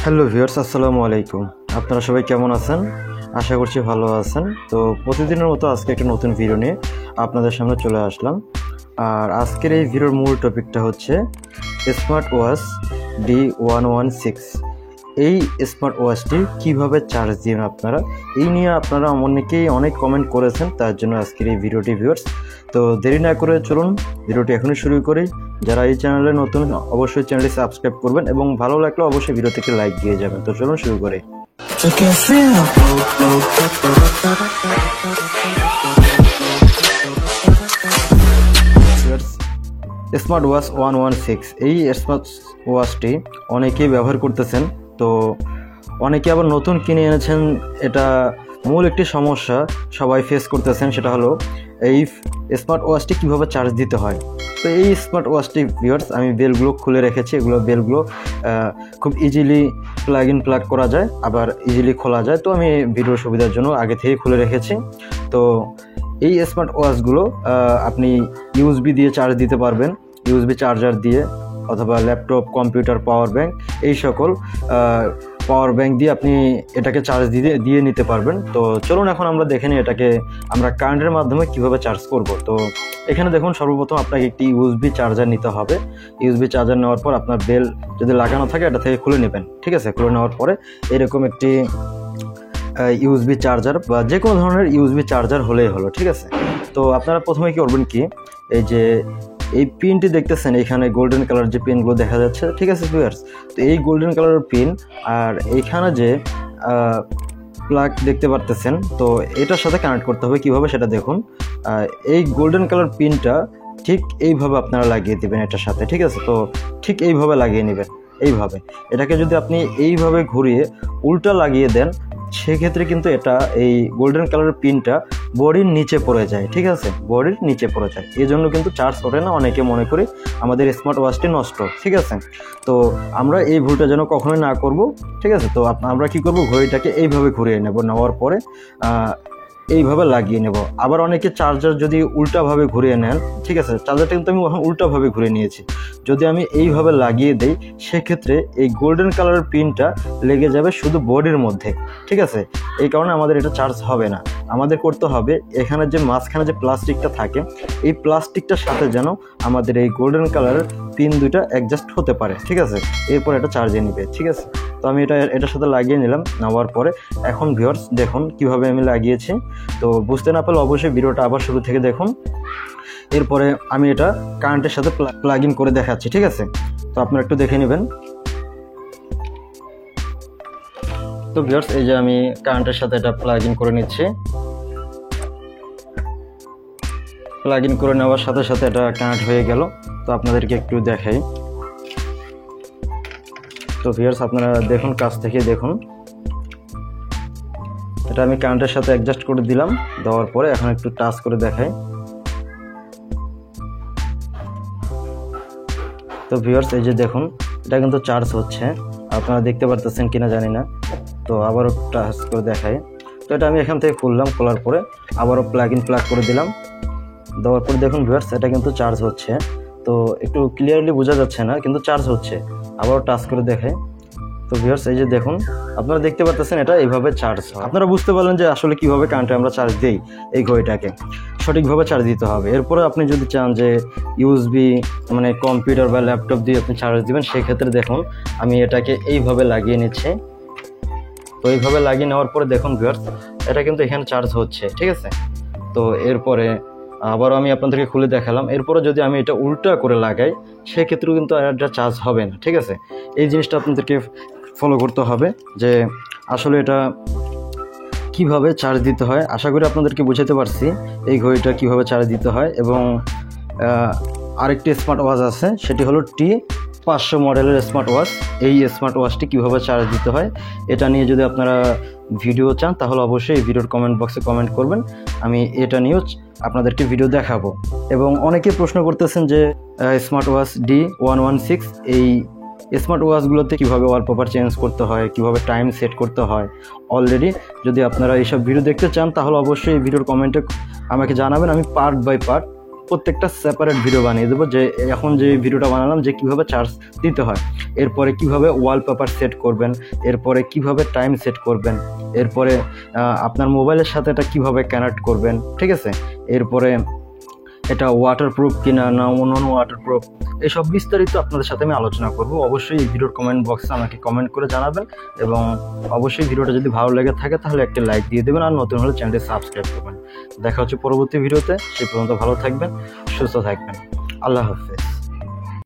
Hello viewers, আসসালামু আলাইকুম। আপনারা সবাই কেমন আছেন? আশা করছি ভালো আছেন। তো প্রতিদিনের মতো আজকে একটা নতুন ভিডিও নিয়ে আপনাদের সামনে চলে আসলাম। আর আজকের এই ভিডিওর মূল টপিকটা হচ্ছে স্মার্ট ওয়াচ D116। এই স্মার্ট ওয়াচটি কীভাবে চার্জ দিবেন আপনারা, এই নিয়ে আপনারা অনেকেই অনেক কমেন্ট করেছেন, তার জন্য আজকের এই ভিডিওটি ভিউয়ার্স। তো দেরি না করে চলুন ভিডিওটি এখনই শুরু করি। যারা এই চ্যানেলে নতুন অবশ্যই চ্যানেলটি সাবস্ক্রাইব করবেন এবং ভালো লাগলে অবশ্যই ভিডিওটিকে লাইক দিয়ে যাবেন। তো চলুন শুরু করি। স্মার্ট ওয়াচ 116, এই স্মার্ট ওয়াচটি অনেকেই ব্যবহার করতেছেন। তো অনেকে আবার নতুন কিনে এনেছেন। এটা মূল একটি সমস্যা সবাই ফেস করতেছেন, সেটা হলো এই স্মার্ট ওয়াচটি কীভাবে চার্জ দিতে হয়। তো এই স্মার্ট ওয়াচটি ভিউয়ার্স আমি বেলগুলো খুলে রেখেছি। এগুলো বেলগুলো খুব ইজিলি প্লাগ করা যায়, আবার ইজিলি খোলা যায়। তো আমি ভিডিওর সুবিধার জন্য আগে থেকেই খুলে রেখেছি। তো এই স্মার্ট ওয়াচগুলো আপনি ইউএসবি দিয়ে চার্জ দিতে পারবেন, ইউএসবি চার্জার দিয়ে, অথবা ল্যাপটপ, কম্পিউটার, পাওয়ার ব্যাংক, এই সকল পাওয়ার ব্যাংক দিয়ে আপনি এটাকে চার্জ দিয়ে নিতে পারবেন। তো চলুন এখন আমরা দেখে নিই এটাকে আমরা কারেন্টের মাধ্যমে কিভাবে চার্জ করব। তো এখানে দেখুন, সর্বপ্রথম আপনাকে একটি ইউএসবি চার্জার নিতে হবে। ইউএসবি চার্জার নেওয়ার পর আপনার বেল যদি লাগানো থাকে এটা থেকে খুলে নেবেন, ঠিক আছে? খুলে নেওয়ার পরে এরকম একটি ইউএসবি চার্জার বা যে কোনো ধরনের ইউএসবি চার্জার হলেই হলো, ঠিক আছে? তো আপনারা প্রথমে কি করবেন, কি এই যে এই পিনটি দেখতেছেন, এখানে গোল্ডেন কালার যে পিনগুলো দেখা যাচ্ছে, ঠিক আছে ভিউয়ার্স? তো এই গোল্ডেন কালারের পিন আর এইখানে যে প্লাগ দেখতে পারতেছেন, তো এটার সাথে কানেক্ট করতে হবে। কিভাবে সেটা দেখুন। এই গোল্ডেন কালার পিনটা ঠিক এইভাবে আপনারা লাগিয়ে দেবেন এটার সাথে, ঠিক আছে? তো ঠিক এইভাবে লাগিয়ে নেবেন, এইভাবে। এটাকে যদি আপনি এইভাবে ঘুরিয়ে উল্টা লাগিয়ে দেন, সেক্ষেত্রে কিন্তু এটা এই গোল্ডেন কালারের পিনটা বডির নিচে পড়ে যায়, ঠিক আছে? বডির নিচে পড়ে যায়, এই জন্য কিন্তু চার্জ ওঠে না। অনেকে মনে করি আমাদের স্মার্ট ওয়াচটি নষ্ট, ঠিক আছে? তো আমরা এই ভুলটা যেন কখনোই না করব, ঠিক আছে? তো আমরা কি করব, ঘড়িটাকে এইভাবে ঘুরিয়ে নেব, নেওয়ার পরে এইভাবে লাগিয়ে নেব। আবার অনেকে চার্জার যদি উল্টাভাবে ঘুরিয়ে নেন, ঠিক আছে? চার্জারটা কিন্তু আমি এখন উল্টাভাবে ঘুরিয়ে নিয়েছি। যদি আমি এইভাবে লাগিয়ে দেই, সেক্ষেত্রে এই গোল্ডেন কালারের পিনটা লেগে যাবে শুধু বডির মধ্যে, ঠিক আছে? এই কারণে আমাদের এটা চার্জ হবে না। আমাদের করতে হবে এখানে যে মাঝখানে যে প্লাস্টিকটা থাকে, এই প্লাস্টিকটার সাথে যেন আমাদের এই গোল্ডেন কালারের পিন দুইটা অ্যাডজাস্ট হতে পারে, ঠিক আছে? এরপর এটা চার্জে নিবে, ঠিক আছে? তো আমি এটার সাথে লাগিয়ে নিলাম। নেওয়ার পরে এখন ভিউয়ার্স দেখুন কিভাবে আমি লাগিয়েছি। তো বুঝতে না পারলে অবশ্যই ভিডিওটা আবার শুরু থেকে দেখুন। এরপরে আমি এটা কারেন্টের সাথে প্লাগ ইন করে দেখাচ্ছি, ঠিক আছে? তো আপনারা একটু দেখে নেবেন। তো ভিউয়ার্স এই যে আমি কারেন্টের সাথে এটা প্লাগ ইন করে নিচ্ছি। প্লাগ ইন করে নেওয়ার সাথে সাথে এটা কানেক্ট হয়ে গেল। তো আপনাদেরকে একটু দেখাই। তো ভিউয়ার্স আপনারা দেখুন, কাছ থেকে দেখুন। এটা আমি কারেন্টের সাথে অ্যাডজাস্ট করে দিলাম। দেওয়ার পরে এখন একটু টাচ করে দেখাই। তো ভিউয়ার্স এই যে দেখুন, এটা কিন্তু চার্জ হচ্ছে। আপনারা দেখতে পারতেছেন কিনা জানি না। তো আবারও টাচ করে দেখাই। তো এটা আমি এখান থেকে খুললাম, খোলার পরে আবারও প্লাগ করে দিলাম। দেওয়ার পরে দেখুন ভিউয়ার্স এটা কিন্তু চার্জ হচ্ছে। তো একটু ক্লিয়ারলি বোঝা যাচ্ছে না, কিন্তু চার্জ হচ্ছে। আবারও টাচ করে দেখাই। তো ভিউয়ার্স এই যে দেখুন, আপনারা দেখতে পাচ্ছেন এটা এইভাবে চার্জ হয়। আপনারা বুঝতে পারলেন যে আসলে কীভাবে কারেন্টে আমরা চার্জ দিই। এই ঘড়িটাকে সঠিকভাবে চার্জ দিতে হবে। এরপরে আপনি যদি চান যে ইউএসবি মানে কম্পিউটার বা ল্যাপটপ দিয়ে আপনি চার্জ দিবেন, সেক্ষেত্রে দেখুন আমি এটাকে এইভাবে লাগিয়ে নিচ্ছি। তো এইভাবে লাগিয়ে নেওয়ার পরে দেখুন ভিউয়ার্স এটা কিন্তু এখানে চার্জ হচ্ছে, ঠিক আছে? তো এরপরে আবারও আমি আপনাদেরকে খুলে দেখালাম। এরপরে যদি আমি এটা উল্টা করে লাগাই, সেক্ষেত্রেও কিন্তু এটা চার্জ হবে না, ঠিক আছে? এই জিনিসটা আপনাদেরকে ফলো করতে হবে যে আসলে এটা কিভাবে চার্জ দিতে হয়। আশা করি আপনাদেরকে বুঝাতে পারছি এই ঘড়িটা কিভাবে চার্জ দিতে হয়। এবং আরেকটি স্মার্ট ওয়াচ আছে, সেটি হলো T500 মডেলের স্মার্ট ওয়াচ। এই স্মার্ট ওয়াচটি কীভাবে চার্জ দিতে হয় এটা নিয়ে যদি আপনারা ভিডিও চান, তাহলে অবশ্যই এই ভিডিওর কমেন্ট বক্সে কমেন্ট করবেন। আমি এটা নিয়েও আপনাদেরকে ভিডিও দেখাবো। এবং অনেকে প্রশ্ন করতেছেন যে স্মার্ট ওয়াচ D116 এই স্মার্ট ওয়াচগুলোতে কীভাবে ওয়ালপেপার চেঞ্জ করতে হয়, কীভাবে টাইম সেট করতে হয়। অলরেডি যদি আপনারা এইসব ভিডিও দেখতে চান, তাহলে অবশ্যই এই ভিডিওর কমেন্টে আমাকে জানাবেন। আমি পার্ট বাই পার্ট প্রত্যেকটা সেপারেট ভিডিও বানিয়ে দেবো, যে এখন যে ভিডিওটা বানালাম যে কীভাবে চার্জ দিতে হয়, এরপরে কিভাবে ওয়ালপেপার সেট করবেন, এরপরে কিভাবে টাইম সেট করবেন, এরপরে আপনার মোবাইলের সাথে এটা কীভাবে কানেক্ট করবেন, ঠিক আছে, এরপরে এটা ওয়াটারপ্রুফ কিনা না নন ওয়াটারপ্রুফ, এসব বিস্তারিত আপনাদের সাথে আমি আলোচনা করব। অবশ্যই এই ভিডিওর কমেন্ট বক্সে আমাকে কমেন্ট করে জানাবেন, এবং অবশ্যই ভিডিওটা যদি ভালো লেগে থাকে তাহলে একটা লাইক দিয়ে দেবেন, আর নতুন হলে চ্যানেলটি সাবস্ক্রাইব করবেন। দেখা হচ্ছে পরবর্তী ভিডিওতে, সেই পর্যন্ত ভালো থাকবেন, সুস্থ থাকবেন, আল্লাহ হাফেজ।